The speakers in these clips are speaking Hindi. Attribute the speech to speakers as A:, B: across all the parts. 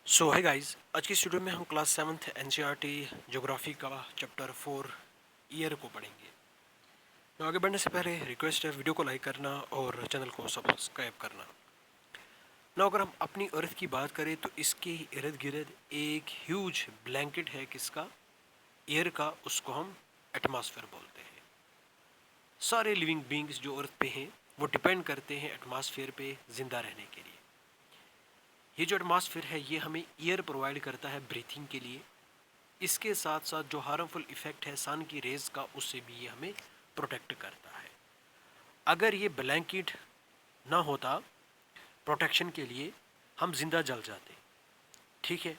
A: सो है गाइस, आज की स्टूडियो में हम क्लास 7th एनसीईआरटी ज्योग्राफी का चैप्टर 4 ईयर को पढ़ेंगे। तो आगे बढ़ने से पहले रिक्वेस्ट है वीडियो को लाइक करना और चैनल को सब्सक्राइब करना। ना अगर हम अपनी अर्थ की बात करें तो इसके इर्द गिर्द एक ह्यूज ब्लैंकेट है किसका, एयर का, उसको हम एटमॉस्फेयर बोलते हैं। सारे लिविंग बींग्स जो अर्थ पे हैं वो डिपेंड करते हैं एटमॉस्फेयर पे जिंदा रहने के लिए। ये जो एटमॉस्फेयर है ये हमें एयर प्रोवाइड करता है ब्रीथिंग के लिए। इसके साथ साथ जो हार्मफुल इफ़ेक्ट है सन की रेज का, उससे भी ये हमें प्रोटेक्ट करता है। अगर ये ब्लैंकेट ना होता प्रोटेक्शन के लिए, हम जिंदा जल जाते। ठीक है,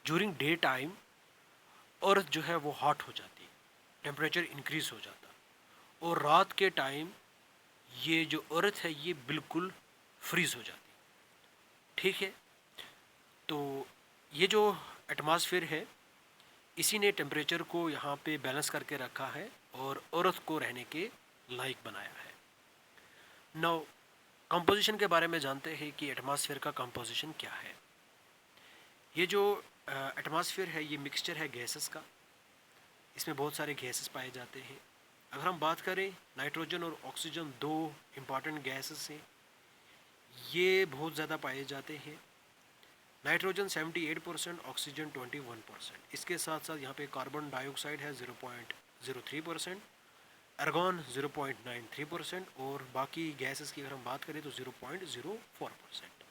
A: ड्यूरिंग डे टाइम अर्थ जो है वो हॉट हो जाती, टेम्परेचर इंक्रीज हो जाता, और रात के टाइम ये जो अर्थ है ये बिल्कुल फ्रीज हो जाती। ठीक है, तो ये जो एटमॉस्फेयर है इसी ने टेम्परेचर को यहाँ पे बैलेंस करके रखा है और अर्थ को रहने के लायक बनाया है। नाउ कंपोजिशन के बारे में जानते हैं कि एटमॉस्फेयर का कंपोजिशन क्या है। ये जो एटमॉस्फेयर है ये मिक्सचर है गैसेस का। इसमें बहुत सारे गैसेस पाए जाते हैं। अगर हम बात करें, नाइट्रोजन और ऑक्सीजन दो इम्पॉर्टेंट गैसेस हैं, ये बहुत ज़्यादा पाए जाते हैं। Nitrogen 78%, oxygen 21%। इसके साथ साथ यहाँ पे कार्बन डाइऑक्साइड है 0.03%, अर्गॉन 0.93%, और बाकी गैसेस की अगर हम बात करें तो 0.04%।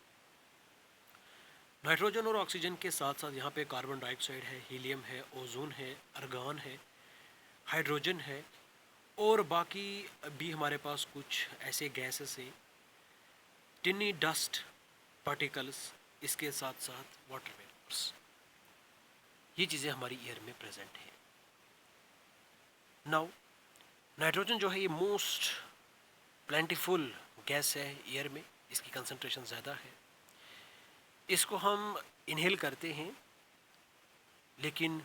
A: नाइट्रोजन और ऑक्सीजन के साथ साथ यहाँ पे कार्बन डाइऑक्साइड है, हीलियम है, ओजोन है, अर्गॉन है, हाइड्रोजन है, और बाकी भी हमारे पास कुछ ऐसे गैसेस हैं, टिनी डस्ट पार्टिकल्स, इसके साथ साथ वाटर वेपर्स। ये चीज़ें हमारी एयर में प्रेजेंट हैं। नाउ नाइट्रोजन जो है ये मोस्ट प्लेंटीफुल गैस है एयर में, इसकी कंसंट्रेशन ज़्यादा है। इसको हम इनहेल करते हैं, लेकिन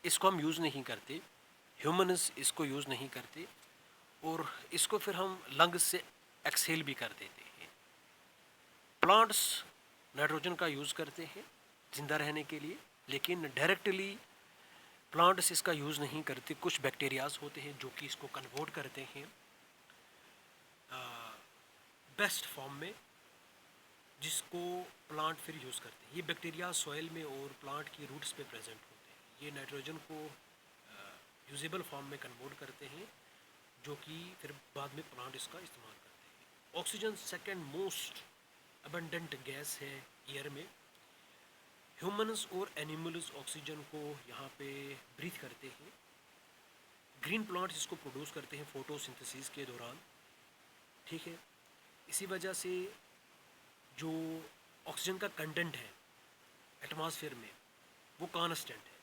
A: इसको हम यूज़ नहीं करते, ह्यूमन्स इसको यूज़ नहीं करते, और इसको फिर हम लंग्स से एक्सहेल भी कर देते हैं। प्लांट्स नाइट्रोजन का यूज़ करते हैं ज़िंदा रहने के लिए, लेकिन डायरेक्टली प्लांट्स इसका यूज़ नहीं करते। कुछ बैक्टीरियाज होते हैं जो कि इसको कन्वर्ट करते हैं बेस्ट फॉर्म में, जिसको प्लांट फिर यूज़ करते हैं। ये बैक्टीरिया सॉइल में और प्लांट की रूट्स पे प्रेजेंट होते हैं। ये नाइट्रोजन को यूजेबल फॉर्म में कन्वर्ट करते हैं, जो कि फिर बाद में प्लांट इसका इस्तेमाल करते हैं। Oxygen second most abundant gas है एयर में। ह्यूमन्स और एनिमल्स ऑक्सीजन को यहाँ पे ब्रीथ करते हैं। ग्रीन प्लांट्स इसको प्रोड्यूस करते हैं फोटोसिंथेसिस के दौरान। ठीक है, इसी वजह से जो ऑक्सीजन का कंटेंट है एटमॉस्फेयर में वो कांस्टेंट है।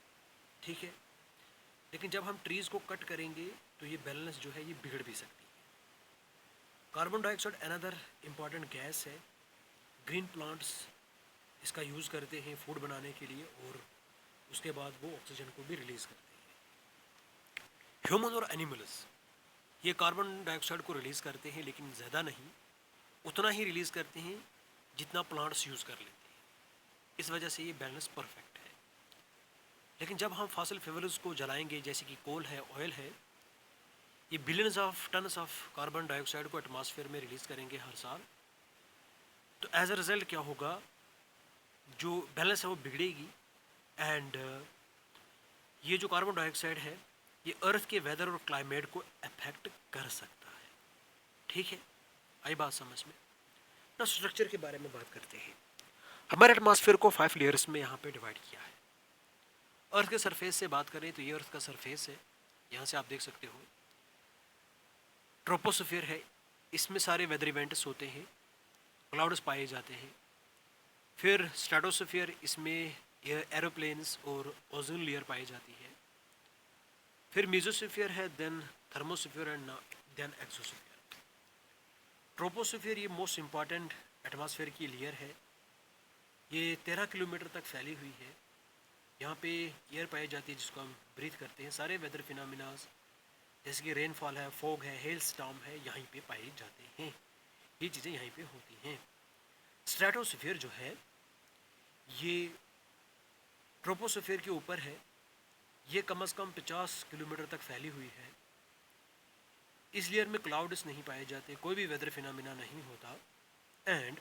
A: ठीक है, लेकिन जब हम ट्रीज़ को कट करेंगे तो ये बैलेंस जो है ये बिगड़ भी सकती है। Carbon dioxide another important gas है। ग्रीन प्लांट्स इसका यूज़ करते हैं फूड बनाने के लिए, और उसके बाद वो ऑक्सीजन को भी रिलीज़ करते हैं। ह्यूमन और एनिमल्स ये कार्बन डाइऑक्साइड को रिलीज़ करते हैं, लेकिन ज़्यादा नहीं, उतना ही रिलीज़ करते हैं जितना प्लांट्स यूज़ कर लेते हैं। इस वजह से ये बैलेंस परफेक्ट है। लेकिन जब हम फॉसिल फ्यूल्स को जलाएंगे, जैसे कि कोल है, ऑयल है, ये billions of tons of carbon dioxide को एटमॉस्फेयर में रिलीज़ करेंगे हर साल। तो एज अ रिज़ल्ट क्या होगा, जो बैलेंस है वो बिगड़ेगी, एंड ये जो कार्बन डाइऑक्साइड है ये अर्थ के वेदर और क्लाइमेट को अफेक्ट कर सकता है। ठीक है, आई बात समझ में ना। स्ट्रक्चर के बारे में बात करते हैं। हमारे एटमॉस्फेयर को 5 लेयर्स में यहाँ पे डिवाइड किया है। अर्थ के सरफेस से बात करें तो ये अर्थ का सरफेस है, यहाँ से आप देख सकते हो। ट्रोपोस्फीयर है, इसमें सारे वेदर इवेंट्स होते हैं, क्लाउड्स पाए जाते हैं। फिर स्ट्रेटोस्फीयर, इसमें एरोप्लेन्स और ओजोन लेयर पाई जाती है। फिर मेसोस्फीयर है, then thermosphere and then exosphere. Troposphere ये मोस्ट इम्पॉर्टेंट एटमॉस्फेयर की लेयर है। ये 13 किलोमीटर तक फैली हुई है। यहाँ पे एयर पाई जाती है जिसको हम ब्रीथ करते हैं। सारे वेदर फिनोमिनास जैसे कि रेनफॉल है, फॉग है, हेल स्टॉर्म है, यहीं पे पाए जाते हैं। ये चीज़ें यहीं पे होती हैं। स्ट्रेटोस्फीयर जो है ये ट्रोपोस्फीयर के ऊपर है। ये कम से कम 50 किलोमीटर तक फैली हुई है। इस लेयर में क्लाउड्स नहीं पाए जाते, कोई भी वेदर फिनोमेना नहीं होता। एंड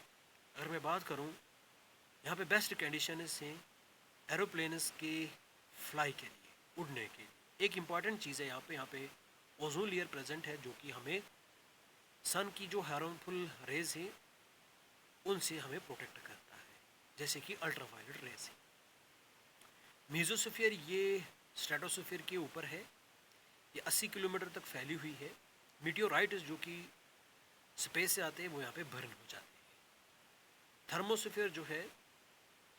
A: अगर मैं बात करूं, यहाँ पे बेस्ट कंडीशंस हैं एरोप्लेन्स के फ्लाई के लिए, उड़ने के लिए। एक इम्पॉर्टेंट चीज़ है यहाँ पे ओजोन लेयर प्रेजेंट है, जो कि हमें सन की जो हार्मफुल रेज है उनसे हमें प्रोटेक्ट करता है, जैसे कि अल्ट्रावायलेट रेज है। मेसोस्फीयर ये स्ट्रेटोस्फीयर के ऊपर है। ये 80 किलोमीटर तक फैली हुई है। मीटियोराइट्स जो कि स्पेस से आते हैं वो यहाँ पे बर्न हो जाते हैं। थर्मोस्फीयर जो है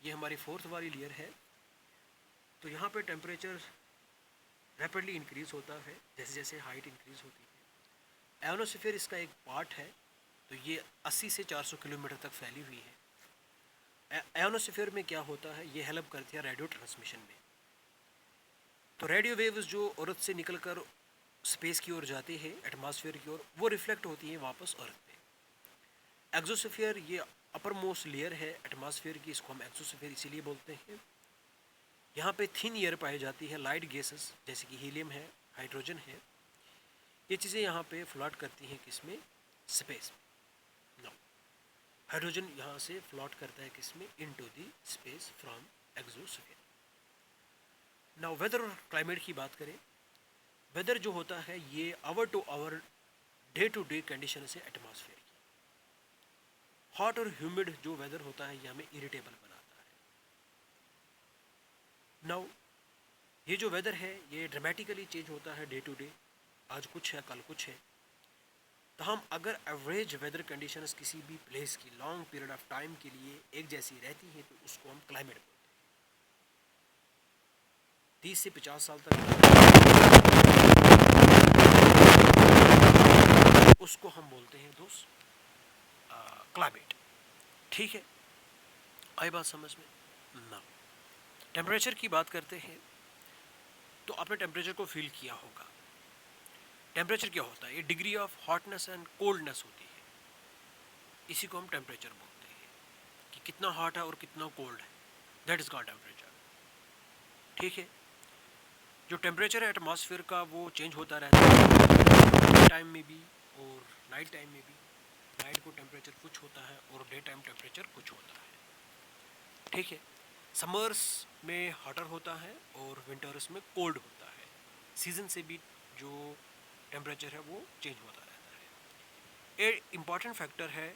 A: ये हमारी फोर्थ वाली लेयर है। तो यहाँ पे टेम्परेचर रैपिडली इंक्रीज होता है जैसे जैसे हाइट इंक्रीज होती है। आयोनोस्फीयर इसका एक पार्ट है। तो ये 80 से 400 किलोमीटर तक फैली हुई है। आयोनोस्फीयर में क्या होता है, ये हेल्प करती है रेडियो ट्रांसमिशन में। तो रेडियो वेव्स जो अर्थ से निकलकर स्पेस की ओर जाती है, एटमॉस्फेयर की ओर, वो रिफ्लेक्ट होती है वापस अर्थ पे। एक्सोस्फीयर ये अपर मोस्ट लेयर है एटमॉस्फेयर की, इसको हम एक्सोस्फीयर इसीलिए बोलते हैं। यहाँ पे थिन एयर पाई जाती है, लाइट गैसेस जैसे कि हीलियम है, हाइड्रोजन है। ये चीज़ें यहाँ पे फ्लॉट करती हैं किसमें, स्पेस। नो, हाइड्रोजन यहाँ से फ्लॉट करता है किसमें, into the space from exosphere. Now weather और क्लाइमेट की बात करें, वेदर जो होता है ये hour to hour, day to day condition से एटमॉस्फेयर की। हॉट और ह्यूमिड जो वेदर होता है ये हमें इरिटेबल बनाता है। नाउ ये जो वेदर है ये ड्रामेटिकली चेंज होता है डे टू डे। आज कुछ है, कल कुछ है। तो हम अगर एवरेज वेदर कंडीशंस किसी भी प्लेस की लॉन्ग पीरियड ऑफ टाइम के लिए एक जैसी रहती हैं तो उसको हम क्लाइमेट बोलते हैं। 30 से 50 साल तक उसको हम बोलते हैं दोस्त क्लाइमेट। ठीक है, आई बात समझ में ना। टेम्परेचर की बात करते हैं तो आपने टेम्परेचर को फील किया होगा। टेम्परेचर क्या होता है, ये degree of hotness and coldness होती है। इसी को हम टेम्परेचर बोलते हैं कि कितना हॉट है और कितना कोल्ड है, दैट इज कॉल्ड टेम्परेचर। ठीक है, जो टेम्परेचर है एटमॉस्फेयर का वो चेंज होता रहता है टाइम में भी और नाइट टाइम में भी। नाइट को टेम्परेचर कुछ होता है और डे टाइम टेम्परेचर कुछ होता है। ठीक है, समर्स में हॉटर होता है और विंटर्स में कोल्ड होता है। सीजन से भी जो टेम्परेचर है वो चेंज होता रहता है। एक इम्पॉर्टेंट फैक्टर है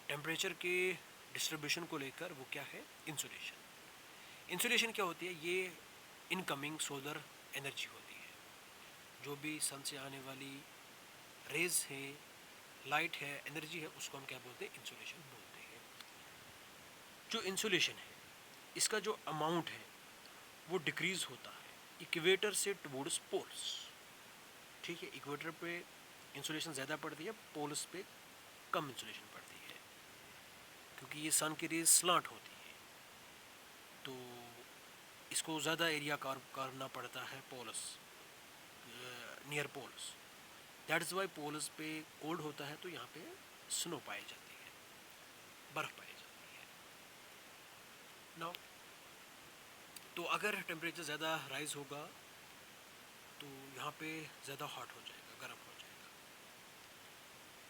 A: टेम्परेचर के डिस्ट्रीब्यूशन को लेकर, वो क्या है, इंसुलेशन। इंसुलेशन क्या होती है, ये इनकमिंग सोलर एनर्जी होती है। जो भी सन से आने वाली रेज है, लाइट है, एनर्जी है, उसको हम क्या बोलते हैं, इंसुलेशन बोलते हैं। जो इंसुलेशन है इसका जो अमाउंट है वो डिक्रीज होता है इक्वेटर से टुवर्ड्स पोल्स। ठीक है, इक्वेटर पे इंसुलेशन ज़्यादा पड़ती है, पोल्स पे कम इंसुलेशन पड़ती है, क्योंकि ये सन की रेज स्लांट होती है तो इसको ज़्यादा एरिया कवर करना पड़ता है poles, near poles. That is why poles पे कोल्ड होता है तो यहाँ पे स्नो पाई जाती है, बर्फ़ पाई जाती है। नाउ तो अगर टेम्परेचर ज़्यादा राइज होगा तो यहाँ पे ज़्यादा हॉट हो जाएगा, गर्म हो जाएगा।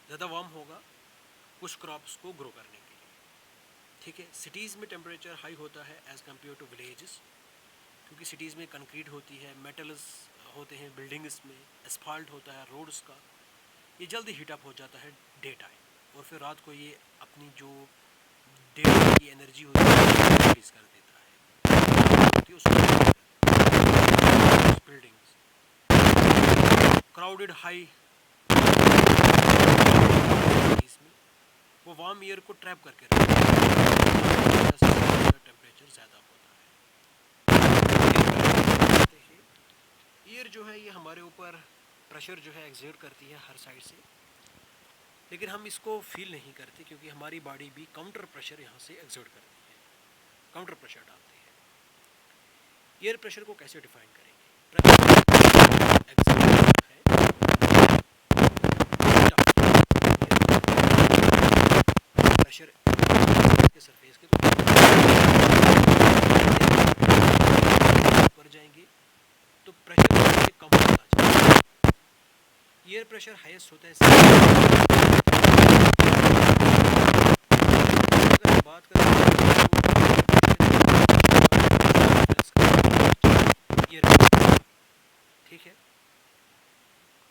A: ज़्यादा वार्म होगा कुछ क्रॉप्स को ग्रो करने के लिए। ठीक है, सिटीज़ में टेम्परेचर हाई होता है एज़ कम्पेयर टू विलेजेस, क्योंकि सिटीज़ में कंक्रीट होती है, मेटल्स होते हैं बिल्डिंग्स में, एस्फाल्ट होता है रोड्स का। ये जल्दी हीटअप हो जाता है डे टाइम और फिर रात को ये अपनी जो डे की एनर्जी होती है रिलीज कर देता है। उसको बिल्डिंग्स क्राउडेड हाई इसमें वो वार्म एयर को ट्रैप करके रखता है, टेम्परेचर ज़्यादा होता है। एयर जो है ये हमारे ऊपर प्रेशर जो है एक्सर्ट करती है हर साइड से, लेकिन हम इसको फील नहीं करते क्योंकि हमारी बॉडी भी काउंटर प्रेशर यहाँ से एक्सर्ट करती है, काउंटर प्रेशर डालती है। एयर प्रेशर को कैसे डिफाइन करेंगे, प्रेशर के सरफेस के तो एयर प्रेशर हाईएस्ट होता है अगर बात करें ठीक है।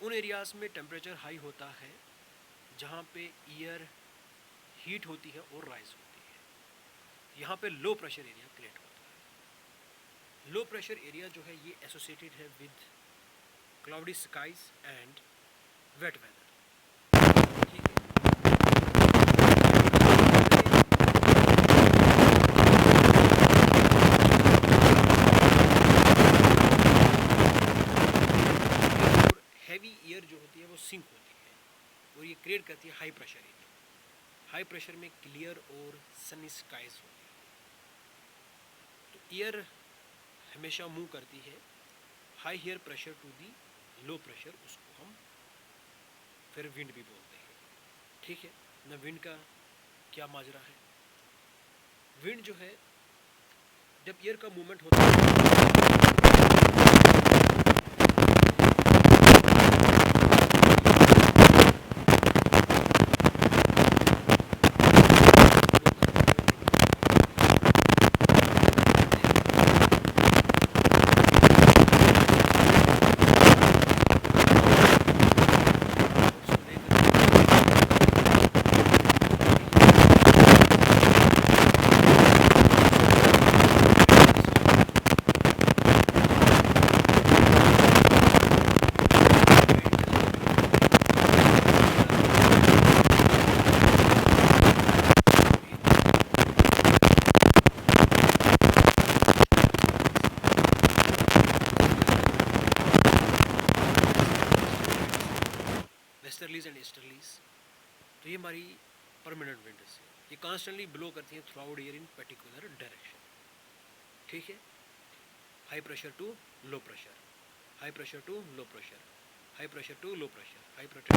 A: उन एरियाज में टेम्परेचर हाई होता है जहाँ पे एयर हीट होती है और राइज होती है, यहाँ पे लो प्रेशर एरिया क्रिएट होता है। लो प्रेशर एरिया जो है ये एसोसिएटेड है with cloudy skies and wet weather, ठीक है। हैवी एयर जो होती है वो सिंक होती है और ये क्रिएट करती है high pressure area. High pressure में क्लियर और सनी स्काइज होती है, तो एयर हमेशा मूव करती है high air pressure to the low pressure, उसको हम फिर विंड भी बोलते हैं, ठीक है ना। विंड का क्या माजरा है? विंड जो है जब एयर का मूवमेंट होता है वेस्टर्लीज एंड ईस्टर्लीज, तो ये हमारी परमानेंट विंड्स है, ये कॉन्स्टेंटली ब्लो करती हैं throughout year in particular direction, ठीक है। High pressure to low pressure, high pressure to low pressure, high pressure to low pressure, high pressure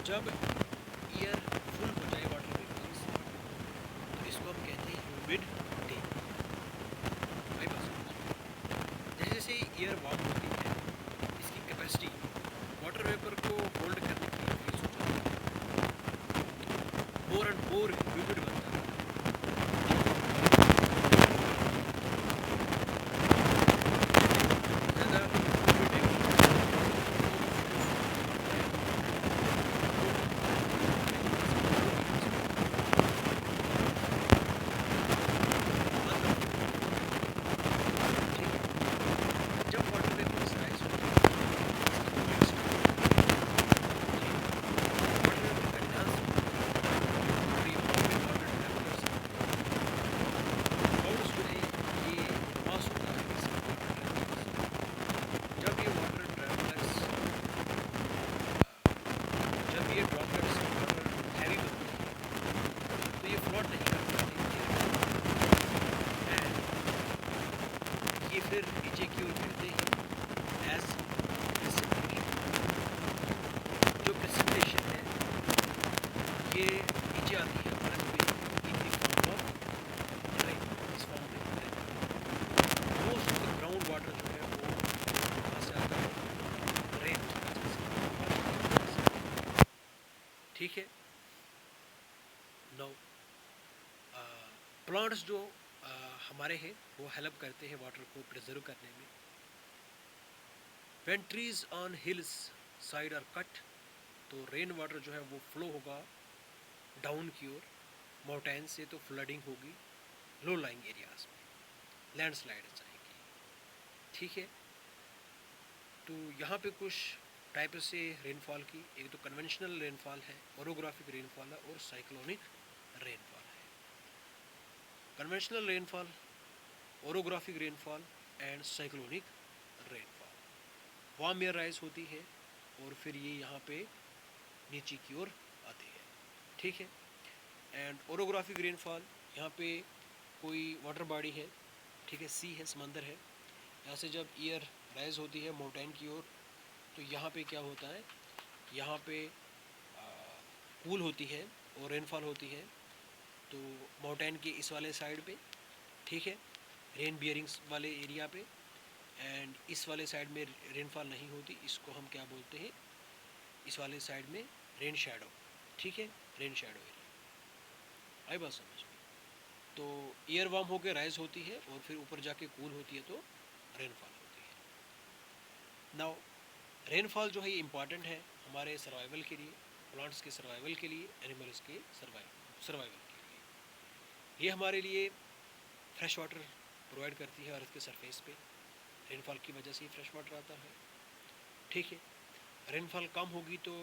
A: जब एयर फुल हो जाए वाटर वेपर से तो इसको हम कहते हैं ह्यूमिड डे। जैसे जैसे एयर वार्म होती है इसकी कैपेसिटी वाटर वेपर को होल्ड करने की इंक्रीज हो जाती है, मोर एंड मोर ह्यूमिड बनता है। फिर नीचे की ओर गिरते हैं एज जो प्रेसिपिटेशन है ये नीचे आती है अर्थ पे in the form of rain. इस फॉर्म में most of the ground water जो है वो वहाँ से आता है रेन। फ्लड्स जो हमारे हैं वो हेल्प करते हैं वाटर को प्रिजर्व करने में। When trees on hills side are cut, तो रेन वाटर जो है वो फ्लो होगा डाउन की ओर माउंटेन से, तो फ्लडिंग होगी लो लाइंग एरियाज में, लैंडस्लाइड आएगी। ठीक है, तो यहाँ पे कुछ टाइप से रेनफॉल की, एक तो कन्वेंशनल रेनफॉल है, ओरोग्राफिक रेनफॉल है और साइक्लोनिक रेनफॉल है। Conventional rainfall, orographic rainfall and cyclonic rainfall. Warm air rise होती है और फिर ये यहाँ पे नीचे की ओर आती है। ठीक है, एंड ओरोग्राफिक रेनफॉल, यहाँ पे कोई वाटर बॉडी है, ठीक है, सी है, समंदर है, यहाँ से जब एयर राइज होती है माउंटेन की ओर, तो यहाँ पे क्या होता है, यहाँ पे कूल होती है और रेनफॉल होती है, तो माउंटेन के इस वाले साइड पे, ठीक है, रेन बियरिंग्स वाले एरिया पे, एंड इस वाले साइड में रेनफॉल नहीं होती, इसको हम क्या बोलते हैं, इस वाले साइड में रेन शैडो। ठीक है, रेन शैडो एरिया, आई बात समझ में। तो एयर वार्म होकर राइज होती है और फिर ऊपर जाके कूल होती है, तो रेनफॉल होती है। नाउ रेनफॉल जो है ये इम्पॉर्टेंट है हमारे सर्वाइवल के लिए, प्लांट्स के सर्वाइवल के लिए, एनिमल्स के सर्वाइवल के लिए। ये हमारे लिए फ्रेश वाटर प्रोवाइड करती है अर्थ के सरफेस पे, रेनफॉल की वजह से ही फ्रेश वाटर आता है। ठीक है, रेनफॉल कम होगी तो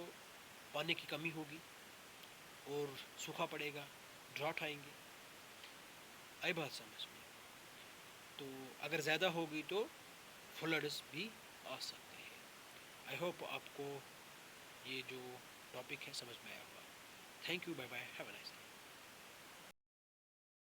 A: पानी की कमी होगी और सूखा पड़ेगा, ड्रॉट आएंगे, आई बात समझ में। तो अगर ज़्यादा होगी तो फ्लड्स भी आ सकते हैं। आई होप आपको ये जो टॉपिक है समझ में आया होगा। Thank you, bye bye, have a nice day.